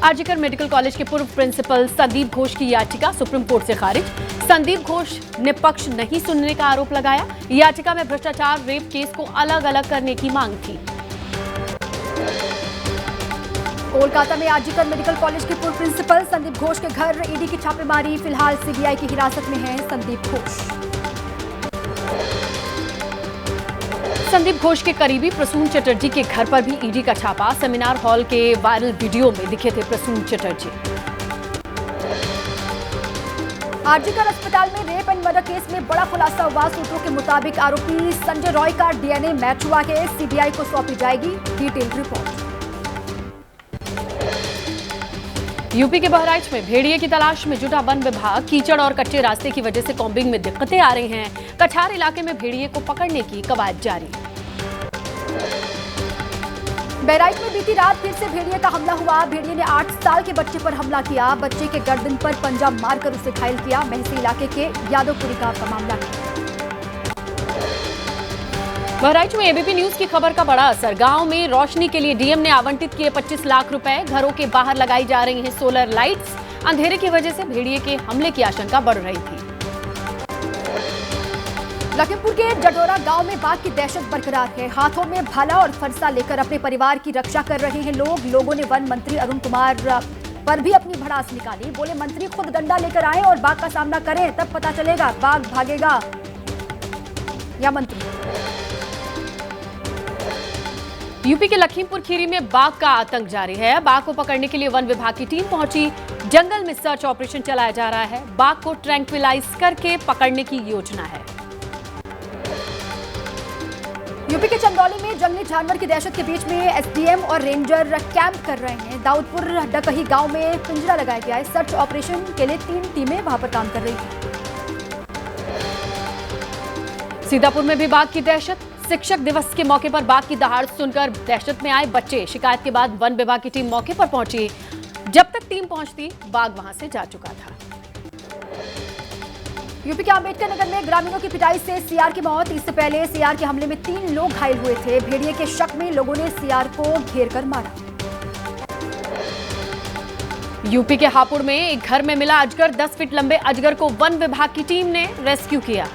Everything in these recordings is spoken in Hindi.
आरजीकर मेडिकल कॉलेज के पूर्व प्रिंसिपल संदीप घोष की याचिका सुप्रीम कोर्ट से खारिज। संदीप घोष ने पक्ष नहीं सुनने का आरोप लगाया। याचिका में भ्रष्टाचार, रेप केस को अलग अलग करने की मांग थी। कोलकाता में आरजीकर मेडिकल कॉलेज के पूर्व प्रिंसिपल संदीप घोष के घर ईडी की छापेमारी। फिलहाल सीबीआई की हिरासत में हैं संदीप घोष। संदीप घोष के करीबी प्रसून चटर्जी के घर पर भी ईडी का छापा। सेमिनार हॉल के वायरल वीडियो में दिखे थे प्रसून चटर्जी। आरजीकर अस्पताल में रेप एंड मर्डर केस में बड़ा खुलासा हुआ। सूत्रों के मुताबिक आरोपी संजय रॉय का डीएनए मैच हुआ है। सीबीआई को सौंपी जाएगी डिटेल रिपोर्ट। यूपी के बहराइच में भेड़िए की तलाश में जुटा वन विभाग। कीचड़ और कच्चे रास्ते की वजह से कॉम्बिंग में दिक्कतें आ रही हैं। कछार इलाके में भेड़िए को पकड़ने की कवायद जारी। बहराइच में बीती रात फिर से भेड़िए का हमला हुआ। भेड़िए ने 8 साल के बच्चे पर हमला किया। बच्चे के गर्दन पर पंजा मारकर उसे घायल किया। महसी इलाके के यादवपुरी गांव का मामला है। बहराइच में एबीपी न्यूज की खबर का बड़ा असर। गांव में रोशनी के लिए डीएम ने आवंटित किए 25 लाख रुपए। घरों के बाहर लगाई जा रही हैं सोलर लाइट्स। अंधेरे की वजह से भेड़िए के हमले की आशंका बढ़ रही थी। लखीमपुर के जडोरा गांव में बाघ की दहशत बरकरार है। हाथों में भाला और फरसा लेकर अपने परिवार की रक्षा कर रहे हैं लोगों ने वन मंत्री अरुण कुमार पर भी अपनी भड़ास निकाली। बोले, मंत्री खुद डंडा लेकर आए और बाघ का सामना करें, तब पता चलेगा बाघ भागेगा या मंत्री। यूपी के लखीमपुर खीरी में बाघ का आतंक जारी है। बाघ को पकड़ने के लिए वन विभाग की टीम पहुंची। जंगल में सर्च ऑपरेशन चलाया जा रहा है। बाघ को ट्रैंक्विलाइज करके पकड़ने की योजना है। यूपी के चंदौली में जंगली जानवर की दहशत के बीच में एसडीएम और रेंजर कैंप कर रहे हैं। दाऊदपुर डकही गांव में पिंजरा लगाया गया है। सर्च ऑपरेशन के लिए 3 टीमें वहां पर काम कर रही हैं। सीतापुर में भी बाघ की दहशत। शिक्षक दिवस के मौके पर बाघ की दहाड़ सुनकर दहशत में आए बच्चे। शिकायत के बाद वन विभाग की टीम मौके पर पहुंची। जब तक टीम पहुंचती, बाघ वहां से जा चुका था। यूपी के अंबेडकर नगर में ग्रामीणों की पिटाई से सीआर की मौत। इससे पहले सीआर के हमले में 3 लोग घायल हुए थे। भेड़िए के शक में लोगों ने सीआर को घेर कर मारा। यूपी के हापुड़ में एक घर में मिला अजगर। 10 फीट लंबे अजगर को वन विभाग की टीम ने रेस्क्यू किया।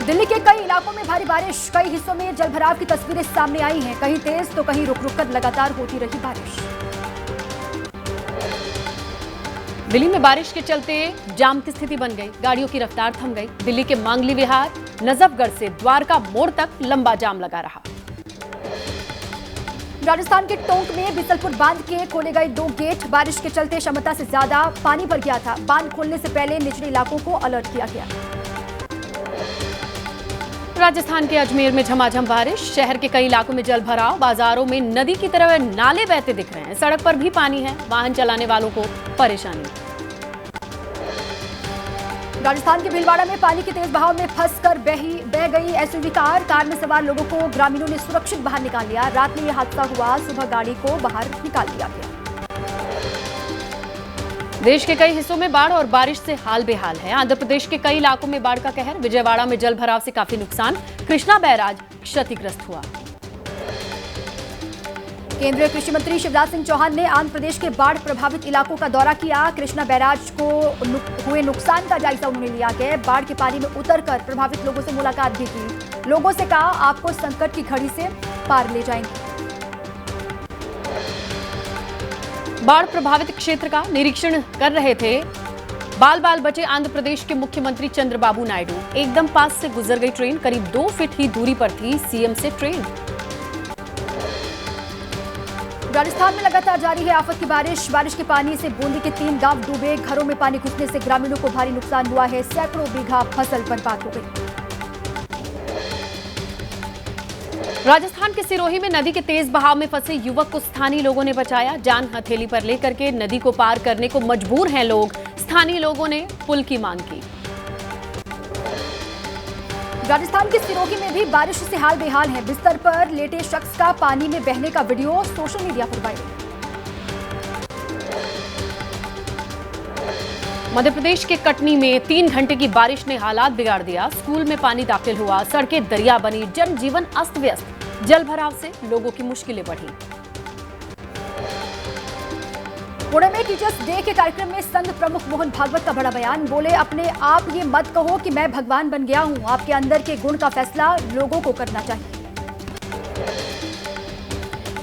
दिल्ली के कई इलाकों में भारी बारिश। कई हिस्सों में जलभराव की तस्वीरें सामने आई हैं। कहीं तेज तो कहीं रुक रुक कर लगातार होती रही बारिश। दिल्ली में बारिश के चलते जाम की स्थिति बन गई। गाड़ियों की रफ्तार थम गई। दिल्ली के मांगली विहार, नजफगढ़ से द्वारका मोड़ तक लंबा जाम लगा रहा। राजस्थान के टोंक में बिसलपुर बांध के खोले गए 2 गेट। बारिश के चलते क्षमता से ज्यादा पानी भर गया था। बांध खोलने से पहले निचले इलाकों को अलर्ट किया गया। राजस्थान के अजमेर में झमाझम बारिश। शहर के कई इलाकों में जलभराव। बाजारों में नदी की तरह नाले बहते दिख रहे हैं। सड़क पर भी पानी है। वाहन चलाने वालों को परेशानी। राजस्थान के भीलवाड़ा में पानी के तेज बहाव में फंसकर बह गई एसयूवी कार। कार में सवार लोगों को ग्रामीणों ने सुरक्षित बाहर निकाल लिया। रात में यह हादसा हुआ। सुबह गाड़ी को बाहर निकाल लिया गया। देश के कई हिस्सों में बाढ़ और बारिश से हाल बेहाल है। आंध्र प्रदेश के कई इलाकों में बाढ़ का कहर। विजयवाड़ा में जलभराव से काफी नुकसान। कृष्णा बैराज क्षतिग्रस्त हुआ। केंद्रीय कृषि मंत्री शिवराज सिंह चौहान ने आंध्र प्रदेश के बाढ़ प्रभावित इलाकों का दौरा किया। कृष्णा बैराज को हुए नुकसान का जायजा उन्होंने लिया है। बाढ़ के पानी में उतरकर प्रभावित लोगों से मुलाकात भी की। लोगों से कहा, आपको संकट की घड़ी से पार ले जाएंगे। बाढ़ प्रभावित क्षेत्र का निरीक्षण कर रहे थे बाल बाल बचे आंध्र प्रदेश के मुख्यमंत्री चंद्रबाबू नायडू। एकदम पास से गुजर गई ट्रेन। करीब 2 फीट ही दूरी पर थी सीएम से ट्रेन। राजस्थान में लगातार जारी है आफत की बारिश। बारिश के पानी से बूंदी के 3 गांव डूबे। घरों में पानी घुसने से ग्रामीणों को भारी नुकसान हुआ है। सैकड़ों बीघा फसल बर्बाद हो गई। राजस्थान के सिरोही में नदी के तेज बहाव में फंसे युवक को स्थानीय लोगों ने बचाया। जान हथेली पर लेकर के नदी को पार करने को मजबूर हैं लोग। स्थानीय लोगों ने पुल की मांग की। राजस्थान के सिरोही में भी बारिश से हाल बेहाल है। बिस्तर पर लेटे शख्स का पानी में बहने का वीडियो सोशल मीडिया पर वायरल। मध्य प्रदेश के कटनी में 3 घंटे की बारिश ने हालात बिगाड़ दिया। स्कूल में पानी दाखिल हुआ। सड़कें दरिया बनी। जनजीवन अस्त व्यस्त। जलभराव से लोगों की मुश्किलें बढ़ी। पुणे में टीचर्स डे के कार्यक्रम में संघ प्रमुख मोहन भागवत का बड़ा बयान। बोले, अपने आप ये मत कहो कि मैं भगवान बन गया हूं। आपके अंदर के गुण का फैसला लोगों को करना चाहिए।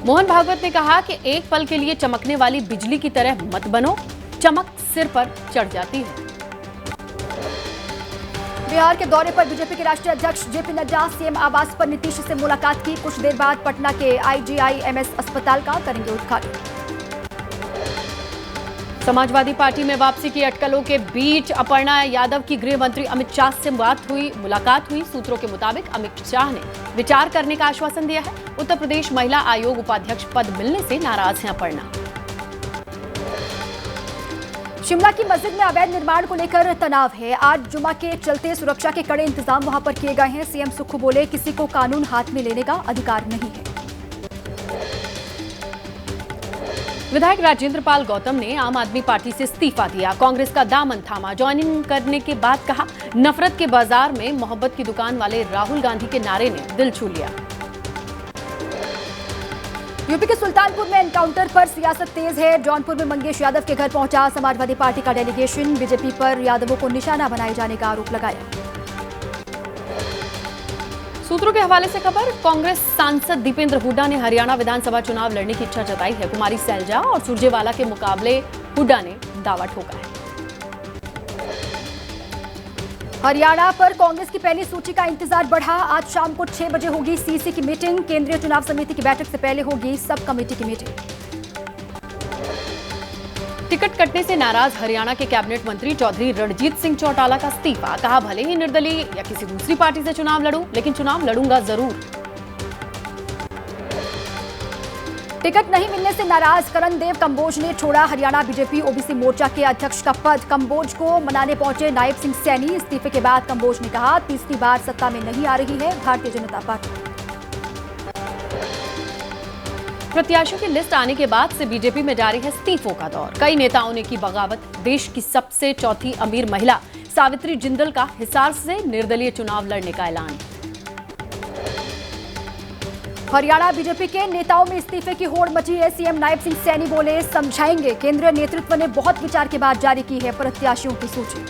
मोहन भागवत ने कहा कि एक पल के लिए चमकने वाली बिजली की तरह मत बनो, चमक सिर पर चढ़ जाती है। बिहार के दौरे पर बीजेपी के राष्ट्रीय अध्यक्ष जेपी नड्डा सीएम आवास पर नीतीश से मुलाकात की। कुछ देर बाद पटना के IGIMS अस्पताल का करेंगे उद्घाटन। समाजवादी पार्टी में वापसी की अटकलों के बीच अपर्णा यादव की गृह मंत्री अमित शाह से मुलाकात हुई। सूत्रों के मुताबिक अमित शाह ने विचार करने का आश्वासन दिया है। उत्तर प्रदेश महिला आयोग उपाध्यक्ष पद मिलने से नाराज हैं अपर्णा। शिमला की मस्जिद में अवैध निर्माण को लेकर तनाव है। आज जुमा के चलते सुरक्षा के कड़े इंतजाम वहां पर किए गए हैं। सीएम सुक्खू बोले, किसी को कानून हाथ में लेने का अधिकार नहीं है। विधायक राजेंद्र पाल गौतम ने आम आदमी पार्टी से इस्तीफा दिया। कांग्रेस का दामन थामा। ज्वाइनिंग करने के बाद कहा, नफरत के बाजार में मोहब्बत की दुकान वाले राहुल गांधी के नारे ने दिल छू लिया। यूपी के सुल्तानपुर में एनकाउंटर पर सियासत तेज है। जौनपुर में मंगेश यादव के घर पहुंचा समाजवादी पार्टी का डेलीगेशन। बीजेपी पर यादवों को निशाना बनाए जाने का आरोप लगाया। सूत्रों के हवाले से खबर, कांग्रेस सांसद दीपेंद्र हुड्डा ने हरियाणा विधानसभा चुनाव लड़ने की इच्छा जताई है। कुमारी सैलजा और सुरजेवाला के मुकाबले हुड्डा ने दावा ठोका है। हरियाणा पर कांग्रेस की पहली सूची का इंतजार बढ़ा। आज शाम को 6 बजे होगी सीसी की मीटिंग। केंद्रीय चुनाव समिति की बैठक से पहले होगी सब कमेटी की मीटिंग। टिकट कटने से नाराज हरियाणा के कैबिनेट मंत्री चौधरी रणजीत सिंह चौटाला का इस्तीफा। कहा, भले ही निर्दलीय या किसी दूसरी पार्टी से चुनाव लड़ूं, लेकिन चुनाव लड़ूंगा जरूर। टिकट नहीं मिलने से नाराज करणदेव कंबोज ने छोड़ा हरियाणा बीजेपी ओबीसी मोर्चा के अध्यक्ष का पद। कंबोज को मनाने पहुंचे नायब सिंह सैनी। इस्तीफे के बाद कंबोज ने कहा, तीसरी बार सत्ता में नहीं आ रही है भारतीय जनता पार्टी। प्रत्याशियों की लिस्ट आने के बाद से बीजेपी में जारी है इस्तीफों का दौर। कई नेताओं ने की बगावत। देश की सबसे चौथी अमीर महिला सावित्री जिंदल का हिसार से निर्दलीय चुनाव लड़ने का ऐलान। हरियाणा बीजेपी के नेताओं में इस्तीफे की होड़ मची है। सीएम नायब सिंह सैनी बोले, समझाएंगे। केंद्रीय नेतृत्व ने बहुत विचार के बाद जारी की है प्रत्याशियों की सूची।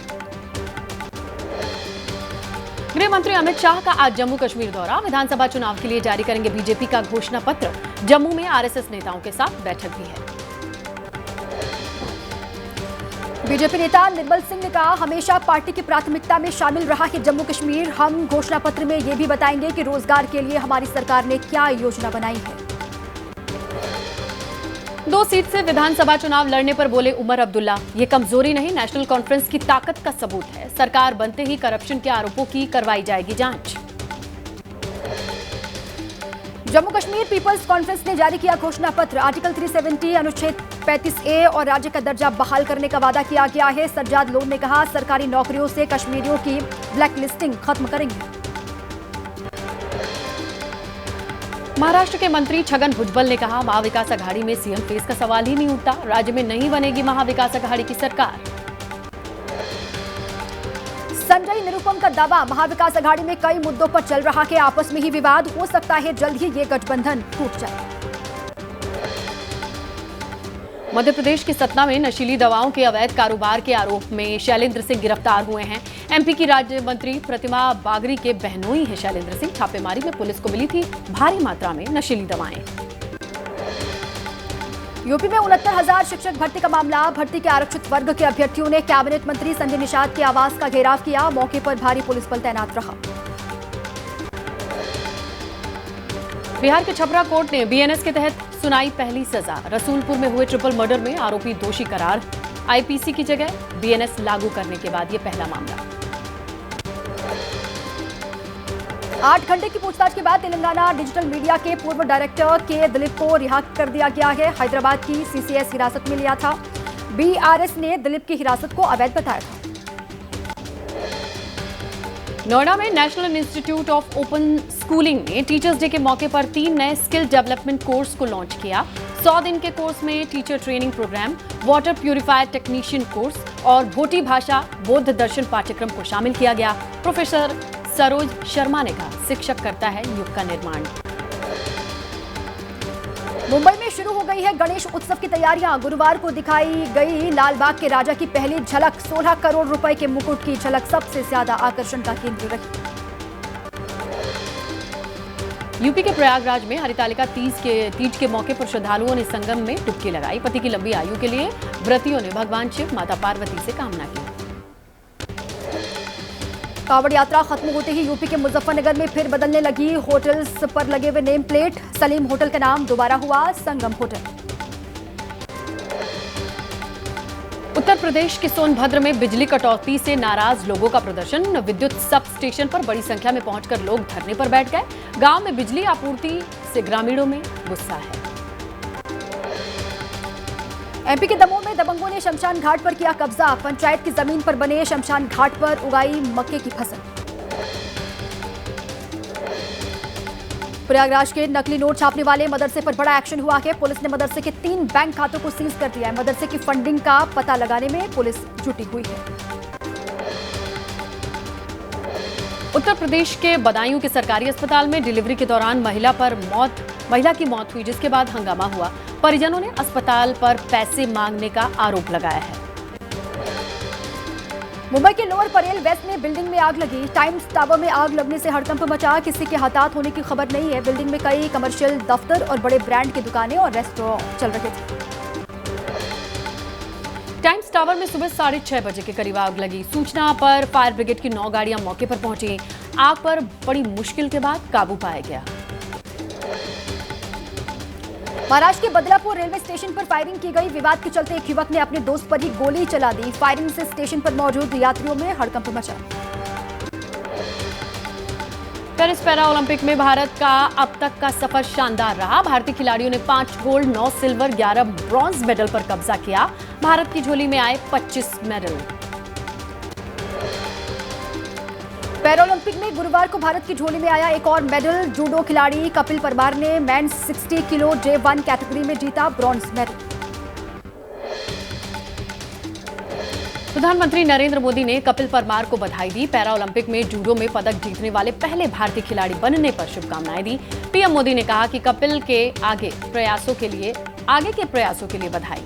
गृह मंत्री अमित शाह का आज जम्मू कश्मीर दौरा। विधानसभा चुनाव के लिए जारी करेंगे बीजेपी का घोषणा पत्र। जम्मू में आरएसएस नेताओं के साथ बैठक भी है। बीजेपी नेता निर्मल सिंह ने कहा, हमेशा पार्टी की प्राथमिकता में शामिल रहा है जम्मू कश्मीर। हम घोषणा पत्र में ये भी बताएंगे कि रोजगार के लिए हमारी सरकार ने क्या योजना बनाई है। 2 सीट से विधानसभा चुनाव लड़ने पर बोले उमर अब्दुल्ला, ये कमजोरी नहीं, नेशनल कॉन्फ्रेंस की ताकत का सबूत है। सरकार बनते ही करप्शन के आरोपों की करवाई जाएगी जांच। जम्मू कश्मीर पीपल्स कॉन्फ्रेंस ने जारी किया घोषणा पत्र। आर्टिकल 370 अनुच्छेद 35A और राज्य का दर्जा बहाल करने का वादा किया गया है। सज्जाद लोन ने कहा, सरकारी नौकरियों से कश्मीरियों की ब्लैकलिस्टिंग खत्म करेंगे। महाराष्ट्र के मंत्री छगन भुजबल ने कहा, महाविकास अघाड़ी में सीएम फेस का सवाल ही नहीं उठता। राज्य में नहीं बनेगी महाविकास अघाड़ी की सरकार। संजय निरुपम का दावा, महाविकास अघाड़ी में कई मुद्दों पर चल रहा है आपस में ही विवाद। हो सकता है जल्द ही ये गठबंधन टूट जाए। मध्य प्रदेश के सतना में नशीली दवाओं के अवैध कारोबार के आरोप में शैलेंद्र सिंह गिरफ्तार हुए हैं। एमपी की राज्य मंत्री प्रतिमा बागरी के बहनोई है शैलेंद्र सिंह। छापेमारी में पुलिस को मिली थी भारी मात्रा में नशीली दवाएं। यूपी में 69,000 शिक्षक भर्ती का मामला। भर्ती के आरक्षित वर्ग के अभ्यर्थियों ने कैबिनेट मंत्री संजय निषाद के आवास का घेराव किया। मौके पर भारी पुलिस बल तैनात रहा। बिहार के छपरा कोर्ट ने बीएनएस के तहत सुनाई पहली सजा। रसूलपुर में हुए ट्रिपल मर्डर में आरोपी दोषी करार। आईपीसी की जगह बीएनएस लागू करने के बाद यह पहला मामला। 8 घंटे की पूछताछ के बाद तेलंगाना डिजिटल मीडिया के पूर्व डायरेक्टर के दिलीप को रिहा कर दिया गया है। हैदराबाद की सीसीएस हिरासत में लिया था। बीआरएस ने दिलीप की हिरासत को अवैध बताया था। नोएडा में National Institute of Open Schooling ने टीचर्स डे के मौके पर 3 नए स्किल डेवलपमेंट कोर्स को लॉन्च किया। 100 दिन के कोर्स में teacher training program, water purifier technician course और भोटी भाषा बौद्ध दर्शन पाठ्यक्रम को शामिल किया गया। प्रोफेसर सरोज शर्मा ने कहा, शिक्षक करता है युग का निर्माण। मुंबई में शुरू हो गई है गणेश उत्सव की तैयारियां। गुरुवार को दिखाई गई लालबाग के राजा की पहली झलक। 16 करोड़ रुपए के मुकुट की झलक सबसे ज्यादा आकर्षण का केंद्र रही। यूपी के प्रयागराज में हरितालिका तीज के मौके पर श्रद्धालुओं ने संगम में डुबकी लगाई। पति की लंबी आयु के लिए व्रतियों ने भगवान शिव, माता पार्वती से कामना की। कांवड़ यात्रा खत्म होते ही यूपी के मुजफ्फरनगर में फिर बदलने लगी होटल्स पर लगे हुए नेम प्लेट। सलीम होटल का नाम दोबारा हुआ संगम होटल। उत्तर प्रदेश के सोनभद्र में बिजली कटौती से नाराज लोगों का प्रदर्शन। विद्युत सब स्टेशन पर बड़ी संख्या में पहुंचकर लोग धरने पर बैठ गए। गांव में बिजली आपूर्ति से ग्रामीणों में गुस्सा है। एमपी के दमोह में दबंगों ने शमशान घाट पर किया कब्जा। पंचायत की जमीन पर बने शमशान घाट पर उगाई मक्के की फसल। प्रयागराज के नकली नोट छापने वाले मदरसे पर बड़ा एक्शन हुआ है। पुलिस ने मदरसे के 3 बैंक खातों को सीज कर दिया है। मदरसे की फंडिंग का पता लगाने में पुलिस जुटी हुई है। उत्तर प्रदेश के बदायूं के सरकारी अस्पताल में डिलीवरी के दौरान महिला की मौत हुई, जिसके बाद हंगामा हुआ। परिजनों ने अस्पताल पर पैसे मांगने का आरोप लगाया है। मुंबई के लोअर परेल वेस्ट में बिल्डिंग में आग लगी। टाइम्स टावर में आग लगने से हड़कंप मचा। किसी के हताहत होने की खबर नहीं है। बिल्डिंग में कई कमर्शियल दफ्तर और बड़े ब्रांड की दुकानें और रेस्टोरेंट चल रहे थे। टाइम्स टावर में सुबह 6:30 बजे के करीब आग लगी। सूचना पर फायर ब्रिगेड की 9 गाड़ियां मौके पर पहुंची। आग पर बड़ी मुश्किल के बाद काबू पाया गया। महाराष्ट्र के बदलापुर रेलवे स्टेशन पर फायरिंग की गई। विवाद के चलते एक युवक ने अपने दोस्त पर ही गोली चला दी। फायरिंग से स्टेशन पर मौजूद यात्रियों में हड़कंप मचा। पेरिस पैरा ओलंपिक में भारत का अब तक का सफर शानदार रहा। भारतीय खिलाड़ियों ने 5 गोल्ड, 9 सिल्वर, 11 ब्रॉन्ज मेडल पर कब्जा किया। भारत की झोली में आए 25 मेडल। पैरालंपिक में गुरुवार को भारत की झोली में आया एक और मेडल। जूडो खिलाड़ी कपिल परमार ने मेंस 60 किलो J1 कैटेगरी में जीता ब्रॉन्ज मेडल। प्रधानमंत्री नरेंद्र मोदी ने कपिल परमार को बधाई दी। पैरा ओलंपिक में जूडो में पदक जीतने वाले पहले भारतीय खिलाड़ी बनने पर शुभकामनाएं दी। पीएम मोदी ने कहा कि कपिल के आगे के प्रयासों के लिए बधाई।